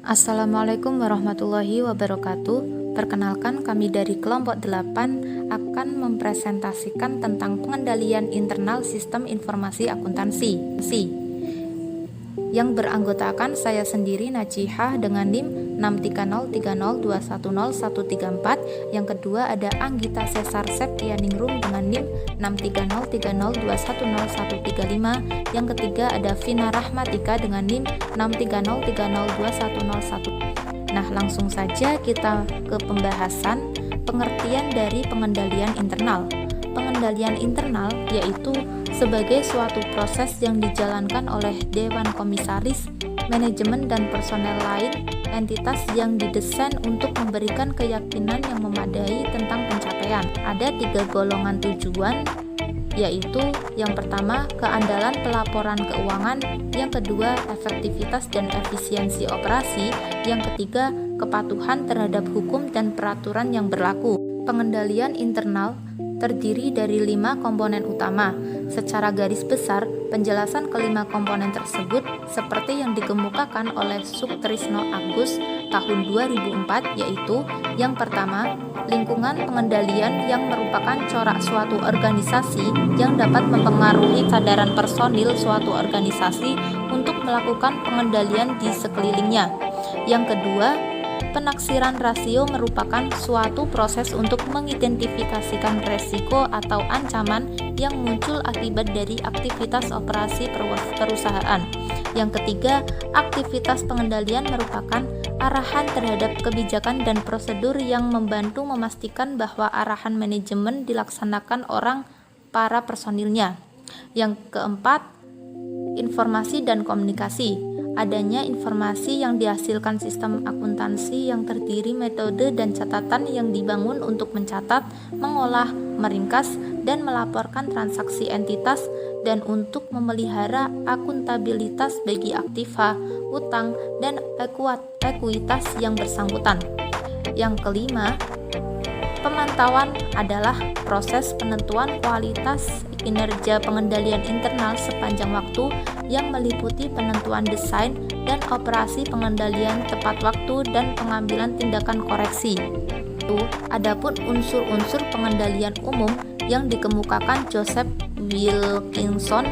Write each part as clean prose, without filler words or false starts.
Assalamualaikum warahmatullahi wabarakatuh. Perkenalkan, kami dari kelompok 8 akan mempresentasikan tentang pengendalian internal sistem informasi akuntansi yang beranggotakan saya sendiri Najihah dengan NIM 63030210134. Yang kedua ada Anggita Cesar Septianingrum dengan NIM 63030210135. Yang ketiga ada Vina Rahmatika dengan NIM 630302101. Nah, langsung saja kita ke pembahasan pengertian dari pengendalian internal. Pengendalian internal yaitu sebagai suatu proses yang dijalankan oleh Dewan Komisaris, manajemen dan personel lain, entitas yang didesain untuk memberikan keyakinan yang memadai tentang pencapaian. Ada 3 golongan tujuan, yaitu yang pertama keandalan pelaporan keuangan, yang kedua efektivitas dan efisiensi operasi, yang ketiga kepatuhan terhadap hukum dan peraturan yang berlaku. Pengendalian internal terdiri dari 5 komponen utama. Secara garis besar, penjelasan kelima komponen tersebut seperti yang dikemukakan oleh Suktrisno Agus tahun 2004, yaitu yang pertama, lingkungan pengendalian yang merupakan corak suatu organisasi yang dapat mempengaruhi kesadaran personil suatu organisasi untuk melakukan pengendalian di sekelilingnya. Yang kedua, penaksiran rasio merupakan suatu proses untuk mengidentifikasikan resiko atau ancaman yang muncul akibat dari aktivitas operasi perusahaan. Yang ketiga, aktivitas pengendalian merupakan arahan terhadap kebijakan dan prosedur yang membantu memastikan bahwa arahan manajemen dilaksanakan para personilnya. Yang keempat, informasi dan komunikasi. Adanya informasi yang dihasilkan sistem akuntansi yang terdiri metode dan catatan yang dibangun untuk mencatat, mengolah, meringkas, dan melaporkan transaksi entitas dan untuk memelihara akuntabilitas bagi aktiva, utang, dan ekuitas yang bersangkutan. Yang kelima, pemantauan adalah proses penentuan kualitas kinerja pengendalian internal sepanjang waktu yang meliputi penentuan desain dan operasi pengendalian tepat waktu dan pengambilan tindakan koreksi. Adapun unsur-unsur pengendalian umum yang dikemukakan Joseph Wilkinson,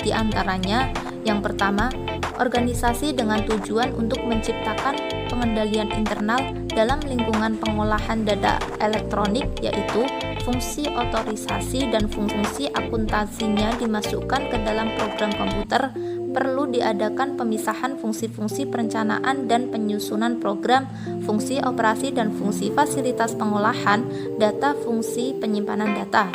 diantaranya yang pertama, organisasi dengan tujuan untuk menciptakan pengendalian internal dalam lingkungan pengolahan data elektronik, yaitu fungsi otorisasi dan fungsi akuntansinya dimasukkan ke dalam program komputer. Perlu diadakan pemisahan fungsi-fungsi perencanaan dan penyusunan program, fungsi operasi dan fungsi fasilitas pengolahan data, fungsi penyimpanan data.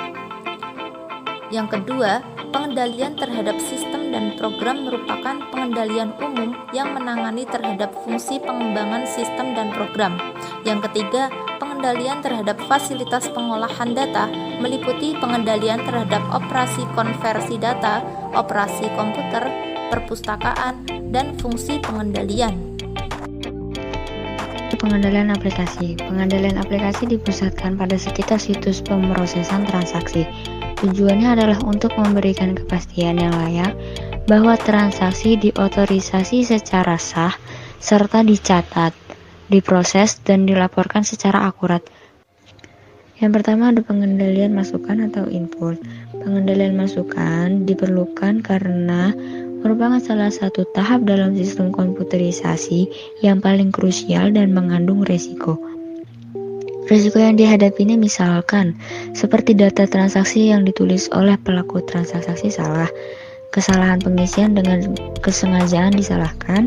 Yang kedua, pengendalian terhadap sistem dan program merupakan pengendalian umum yang menangani terhadap fungsi pengembangan sistem dan program. Yang ketiga, pengendalian terhadap fasilitas pengolahan data meliputi pengendalian terhadap operasi konversi data, operasi komputer, perpustakaan, dan fungsi pengendalian. Pengendalian aplikasi. Pengendalian aplikasi dipusatkan pada sekitar situs pemrosesan transaksi. Tujuannya adalah untuk memberikan kepastian yang layak bahwa transaksi diotorisasi secara sah serta dicatat, diproses, dan dilaporkan secara akurat. Yang pertama ada pengendalian masukan atau input. Pengendalian masukan diperlukan karena merupakan salah satu tahap dalam sistem komputerisasi yang paling krusial dan mengandung resiko. Risiko yang dihadapinya misalkan seperti data transaksi yang ditulis oleh pelaku transaksi salah, kesalahan pengisian dengan kesengajaan disalahkan,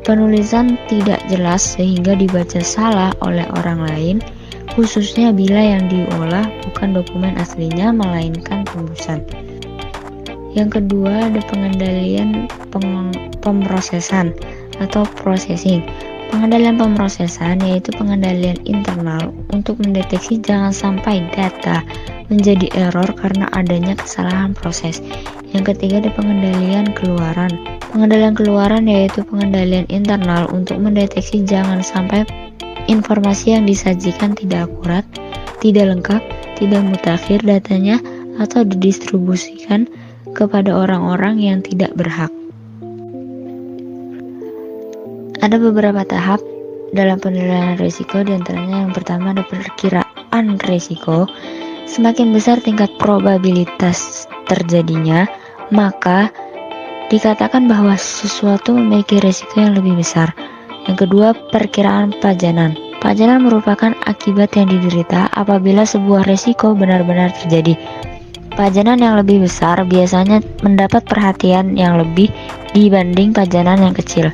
penulisan tidak jelas sehingga dibaca salah oleh orang lain, khususnya bila yang diolah bukan dokumen aslinya melainkan tembusan. Yang kedua ada pengendalian pemrosesan atau processing. Pengendalian pemrosesan yaitu pengendalian internal untuk mendeteksi jangan sampai data menjadi error karena adanya kesalahan proses. Yang ketiga ada pengendalian keluaran. Pengendalian keluaran yaitu pengendalian internal untuk mendeteksi jangan sampai informasi yang disajikan tidak akurat, tidak lengkap, tidak mutakhir datanya atau didistribusikan kepada orang-orang yang tidak berhak. Ada beberapa tahap dalam penilaian risiko, diantaranya yang pertama ada perkiraan risiko. Semakin besar tingkat probabilitas terjadinya, maka dikatakan bahwa sesuatu memiliki risiko yang lebih besar. Yang kedua, perkiraan pajanan. Pajanan merupakan akibat yang diderita apabila sebuah risiko benar-benar terjadi. Pajanan yang lebih besar biasanya mendapat perhatian yang lebih dibanding pajanan yang kecil.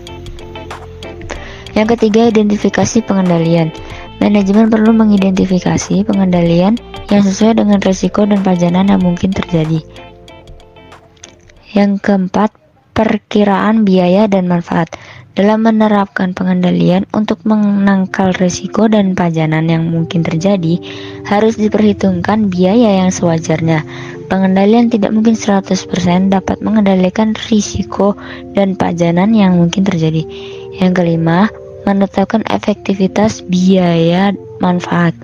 Yang ketiga, identifikasi pengendalian. Manajemen perlu mengidentifikasi pengendalian yang sesuai dengan risiko dan pajanan yang mungkin terjadi. Yang keempat, perkiraan biaya dan manfaat. Dalam menerapkan pengendalian untuk menangkal risiko dan pajanan yang mungkin terjadi, harus diperhitungkan biaya yang sewajarnya. Pengendalian tidak mungkin 100% dapat mengendalikan risiko dan pajanan yang mungkin terjadi. Yang kelima, menetapkan efektivitas biaya manfaat.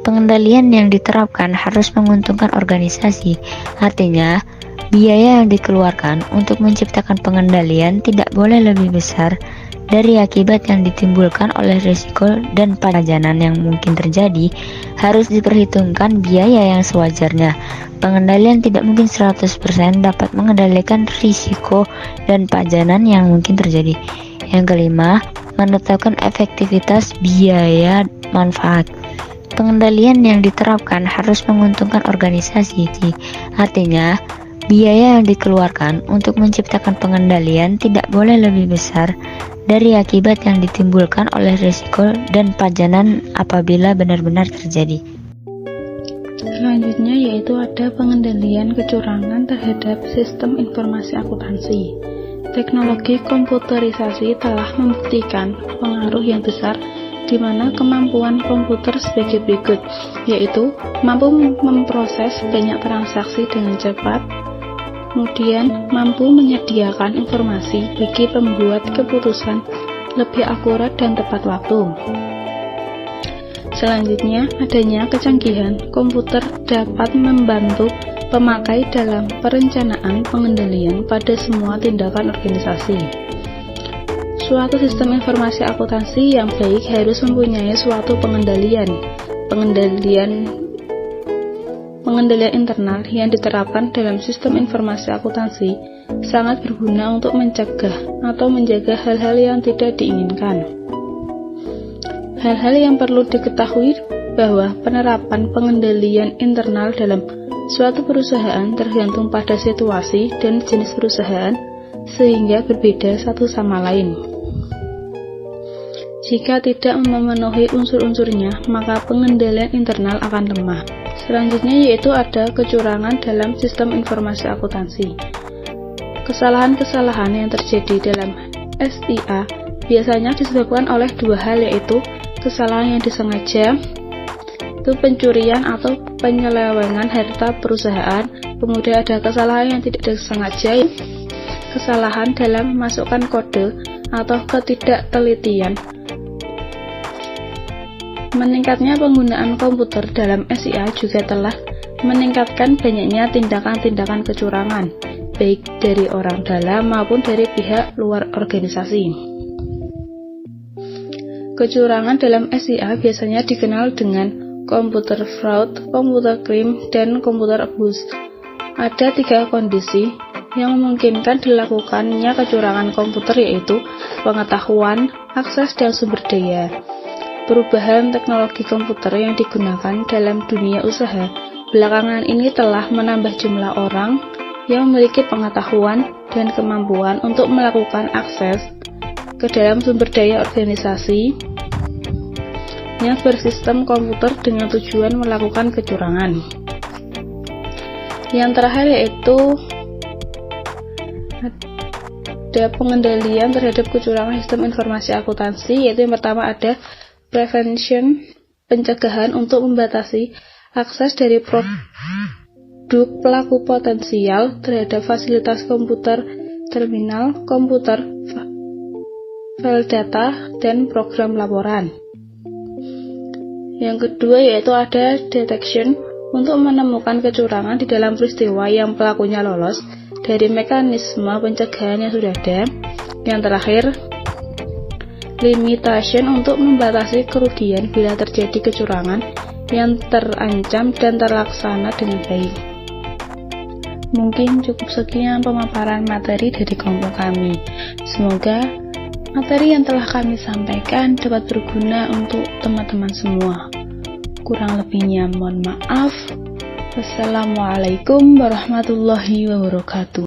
Pengendalian yang diterapkan harus menguntungkan organisasi. Artinya, biaya yang dikeluarkan untuk menciptakan pengendalian tidak boleh lebih besar dari akibat yang ditimbulkan oleh risiko dan pajanan yang mungkin terjadi. Harus diperhitungkan biaya yang sewajarnya. Pengendalian tidak mungkin 100% dapat mengendalikan risiko dan pajanan yang mungkin terjadi. Yang kelima, menetapkan efektivitas biaya manfaat. Pengendalian yang diterapkan harus menguntungkan organisasi. Artinya, biaya yang dikeluarkan untuk menciptakan pengendalian tidak boleh lebih besar dari akibat yang ditimbulkan oleh risiko dan pajanan apabila benar-benar terjadi. Selanjutnya yaitu ada pengendalian kecurangan terhadap sistem informasi akuntansi. Teknologi komputerisasi telah membuktikan pengaruh yang besar di mana kemampuan komputer sebagai berikut, yaitu mampu memproses banyak transaksi dengan cepat, kemudian mampu menyediakan informasi bagi pembuat keputusan lebih akurat dan tepat waktu. Selanjutnya, adanya kecanggihan komputer dapat membantu pemakai dalam perencanaan pengendalian pada semua tindakan organisasi. Suatu sistem informasi akuntansi yang baik harus mempunyai suatu pengendalian internal yang diterapkan dalam sistem informasi akuntansi sangat berguna untuk mencegah atau menjaga hal-hal yang tidak diinginkan. Hal-hal yang perlu diketahui bahwa penerapan pengendalian internal dalam suatu perusahaan tergantung pada situasi dan jenis perusahaan sehingga berbeda satu sama lain. Jika tidak memenuhi unsur-unsurnya, maka pengendalian internal akan lemah. Selanjutnya yaitu ada kecurangan dalam sistem informasi akuntansi. Kesalahan-kesalahan yang terjadi dalam SIA biasanya disebabkan oleh dua hal, yaitu kesalahan yang disengaja, itu pencurian atau penyelewengan harta perusahaan. Kemudian ada kesalahan yang tidak disengaja, kesalahan dalam memasukkan kode atau ketidaktelitian. Meningkatnya penggunaan komputer dalam SIA juga telah meningkatkan banyaknya tindakan-tindakan kecurangan, baik dari orang dalam maupun dari pihak luar organisasi. Kecurangan dalam SIA biasanya dikenal dengan computer fraud, computer crime, dan computer abuse. Ada 3 kondisi yang memungkinkan dilakukannya kecurangan komputer, yaitu pengetahuan, akses, dan sumber daya. Perubahan teknologi komputer yang digunakan dalam dunia usaha belakangan ini telah menambah jumlah orang yang memiliki pengetahuan dan kemampuan untuk melakukan akses ke dalam sumber daya organisasi yang bersistem komputer dengan tujuan melakukan kecurangan. Yang terakhir yaitu ada pengendalian terhadap kecurangan sistem informasi akuntansi, yaitu yang pertama ada prevention, pencegahan untuk membatasi akses dari produk pelaku potensial terhadap fasilitas komputer, terminal, komputer, file data, dan program laporan. Yang kedua yaitu ada detection, untuk menemukan kecurangan di dalam peristiwa yang pelakunya lolos dari mekanisme pencegahan yang sudah ada. Yang terakhir limitation untuk membatasi kerugian bila terjadi kecurangan yang terancam dan terlaksana dengan baik. Mungkin cukup sekian pemaparan materi dari kelompok kami. Semoga materi yang telah kami sampaikan dapat berguna untuk teman-teman semua. Kurang lebihnya mohon maaf. Wassalamualaikum warahmatullahi wabarakatuh.